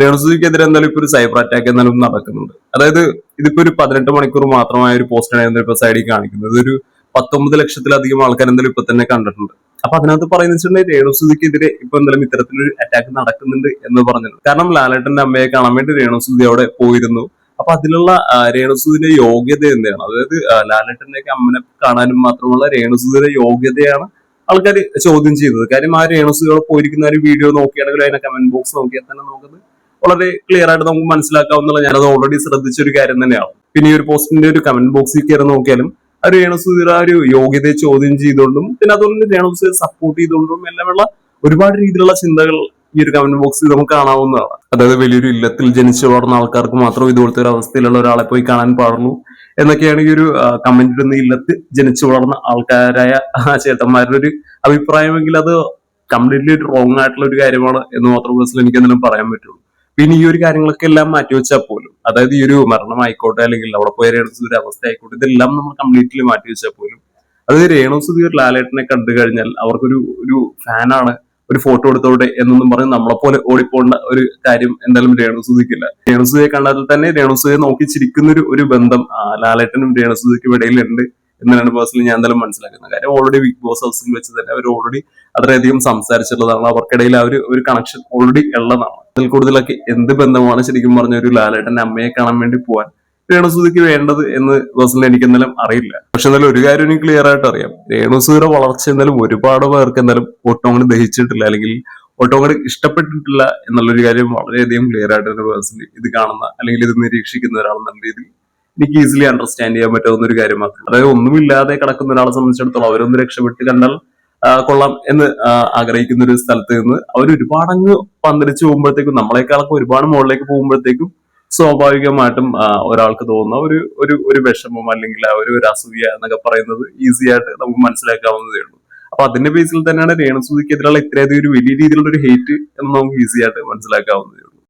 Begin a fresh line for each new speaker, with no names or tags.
രേണുസുതിക്കെതിരെ എന്തായാലും ഇപ്പൊ ഒരു സൈബർ അറ്റാക്ക് എന്നാലും നടക്കുന്നുണ്ട്. അതായത് ഇതിപ്പോ ഒരു 18 മണിക്കൂർ മാത്രമായ ഒരു പോസ്റ്റാണ് ഇപ്പൊ സൈഡിൽ കാണിക്കുന്നത്. ഇതൊരു 19 ലക്ഷത്തിലധികം ആൾക്കാർ എന്തായാലും ഇപ്പൊ തന്നെ കണ്ടിട്ടുണ്ട്. അപ്പൊ അതിനകത്ത് പറയുന്നത് വെച്ചിട്ടുണ്ടെങ്കിൽ രേണുസുതിക്കെതിരെ ഇപ്പൊ എന്തായാലും ഇത്തരത്തിലൊരു അറ്റാക്ക് നടക്കുന്നുണ്ട് എന്ന് പറഞ്ഞത്. കാരണം ലാലേട്ടന്റെ അമ്മയെ കാണാൻ വേണ്ടി രേണുസുതി അവിടെ പോയിരുന്നു. അപ്പൊ അതിലുള്ള രേണുസുതിന്റെ യോഗ്യത എന്താണ്? അതായത് ലാലേട്ടന്റെ ഒക്കെ അമ്മനെ കാണാനും മാത്രമുള്ള രേണുസുതിയുടെ യോഗ്യതയാണ് ആൾക്കാർ ചോദ്യം ചെയ്തത്. കാര്യം ആ രേണുസുതിയോടെ പോയിരിക്കുന്ന ഒരു വീഡിയോ നോക്കിയാണെങ്കിൽ അതിന്റെ കമന്റ് ബോക്സ് നോക്കിയാൽ തന്നെ നമുക്കത് വളരെ ക്ലിയർ ആയിട്ട് നമുക്ക് മനസ്സിലാക്കാവുന്ന, ഞാനത് ഓൾറെഡി ശ്രദ്ധിച്ച ഒരു കാര്യം തന്നെയാണ്. പിന്നെ ഈ ഒരു പോസ്റ്റിന്റെ ഒരു കമന്റ് ബോക്സിൽ കയറി നോക്കിയാലും ആ രേണുസുതിയുടെ ആ ഒരു യോഗ്യതയെ ചോദ്യം ചെയ്തുകൊണ്ടും പിന്നെ അതുപോലെ തന്നെ രേണുസുതിയെ സപ്പോർട്ട് ചെയ്തുകൊണ്ടും എല്ലാമുള്ള ഒരുപാട് രീതിയിലുള്ള ചിന്തകൾ ഈ ഒരു കമന്റ് ബോക്സിൽ നമുക്ക് കാണാവുന്നതാണ്. അതായത് വലിയൊരു ഇല്ലത്തിൽ ജനിച്ചു വളർന്ന ആൾക്കാർക്ക് മാത്രം ഇതുപോലത്തെ ഒരു അവസ്ഥയിലുള്ള ഒരാളെ പോയി കാണാൻ പാടുള്ളൂ എന്നൊക്കെയാണ് ഈ ഒരു കമന്റ് ഇടുന്ന ഇല്ലത്ത് ജനിച്ചു വളർന്ന ആൾക്കാരായ ചേട്ടന്മാരുടെ ഒരു അഭിപ്രായമെങ്കിൽ അത് കംപ്ലീറ്റ്ലി റോങ് ആയിട്ടുള്ള ഒരു കാര്യമാണ് എന്ന് മാത്രം പേഴ്സണൽ എനിക്ക് എന്തെങ്കിലും പറയാൻ പറ്റുള്ളൂ. പിന്നെ ഈ ഒരു കാര്യങ്ങളൊക്കെ എല്ലാം മാറ്റിവെച്ചാൽ പോലും, അതായത് ഈ ഒരു മരണമായിക്കോട്ടെ അല്ലെങ്കിൽ അവിടെ പോയ രേണുസുതി ഒരു അവസ്ഥ ആയിക്കോട്ടെ, ഇതെല്ലാം നമ്മൾ കംപ്ലീറ്റ്ലി മാറ്റിവെച്ചാൽ പോലും അത് രേണുസുതി ഒരു ലാലേട്ടനെ കണ്ടു കഴിഞ്ഞാൽ അവർക്കൊരു ഒരു ഫാനാണ്, ഒരു ഫോട്ടോ എടുത്തോടെ എന്നൊന്നും പറഞ്ഞ് നമ്മളെപ്പോലെ ഓടിപ്പോണ്ട ഒരു കാര്യം എന്തായാലും രേണുസുതിക്കില്ല. രേണുസുതിയെ കണ്ടാൽ തന്നെ രേണുസുതിയെ നോക്കി ചിരിക്കുന്ന ഒരു ബന്ധം ലാലേട്ടനും രേണുസുതിക്കും ഇടയിലുണ്ട് എന്നാണ് പേഴ്സണലി ഞാൻ എന്തായാലും മനസ്സിലാക്കുന്നത്. കാര്യം ഓൾറെഡി ബിഗ് ബോസ് ഹൗസിൽ വെച്ച് തന്നെ അവർ ഓൾറെഡി അത്രയധികം സംസാരിച്ചിട്ടുള്ളതാണ്. അവർക്കിടയിൽ ആ ഒരു കണക്ഷൻ ഓൾറെഡി ഉള്ളതാണ്. അതിൽ കൂടുതലൊക്കെ എന്ത് ബന്ധമാണ് ശരിക്കും പറഞ്ഞ ഒരു ലാലേട്ടന്റെ അമ്മയെ കാണാൻ വേണ്ടി പോവാൻ രേണുസുതിക്ക് വേണ്ടത് എന്ന് പേഴ്സണലി എനിക്ക് എന്തായാലും അറിയില്ല. പക്ഷെ എന്നാലും ഒരു കാര്യം എനിക്ക് ക്ലിയർ ആയിട്ട് അറിയാം, രേണുസുതിയുടെ വളർച്ച എന്തായാലും ഒരുപാട് പേർക്ക് എന്തായാലും ഒട്ടും അങ്ങനെ ദഹിച്ചിട്ടില്ല അല്ലെങ്കിൽ ഒട്ടും അങ്ങനെ ഇഷ്ടപ്പെട്ടിട്ടില്ല എന്നുള്ളൊരു കാര്യം വളരെയധികം ക്ലിയർ ആയിട്ട് തന്നെ പേഴ്സണലി ഇത് കാണുന്ന അല്ലെങ്കിൽ ഇത് നിരീക്ഷിക്കുന്ന ഒരാളെന്നുള്ള രീതിയിൽ എനിക്ക് ഈസിലി അണ്ടർസ്റ്റാൻഡ് ചെയ്യാൻ പറ്റാവുന്ന ഒരു കാര്യം മാത്രം. അതായത് ഒന്നുമില്ലാതെ കിടക്കുന്ന ഒരാളെ സംബന്ധിച്ചിടത്തോളം അവരൊന്ന് രക്ഷപ്പെട്ട് കണ്ടാൽ കൊള്ളാം എന്ന് ആഗ്രഹിക്കുന്ന ഒരു സ്ഥലത്ത് നിന്ന് അവർ ഒരുപാടങ്ങ് പന്തലിച്ച് പോകുമ്പോഴത്തേക്കും, നമ്മളെക്കാളൊക്കെ ഒരുപാട് മുകളിലേക്ക് പോകുമ്പോഴത്തേക്കും സ്വാഭാവികമായിട്ടും ഒരാൾക്ക് തോന്നുന്ന ഒരു വിഷമം അല്ലെങ്കിൽ ആ ഒരു അസൂയ എന്നൊക്കെ പറയുന്നത് ഈസി ആയിട്ട് നമുക്ക് മനസ്സിലാക്കാവുന്നതേ ഉള്ളൂ. അപ്പൊ അതിന്റെ ബേസിൽ തന്നെയാണ് രേണുസുതിക്കെതിരെയുള്ള ഇത്രയധികം ഒരു വലിയ രീതിയിലുള്ള ഒരു ഹേറ്റ് എന്ന് നമുക്ക് ഈസി ആയിട്ട് മനസ്സിലാക്കാവുന്നതേ ഉള്ളൂ.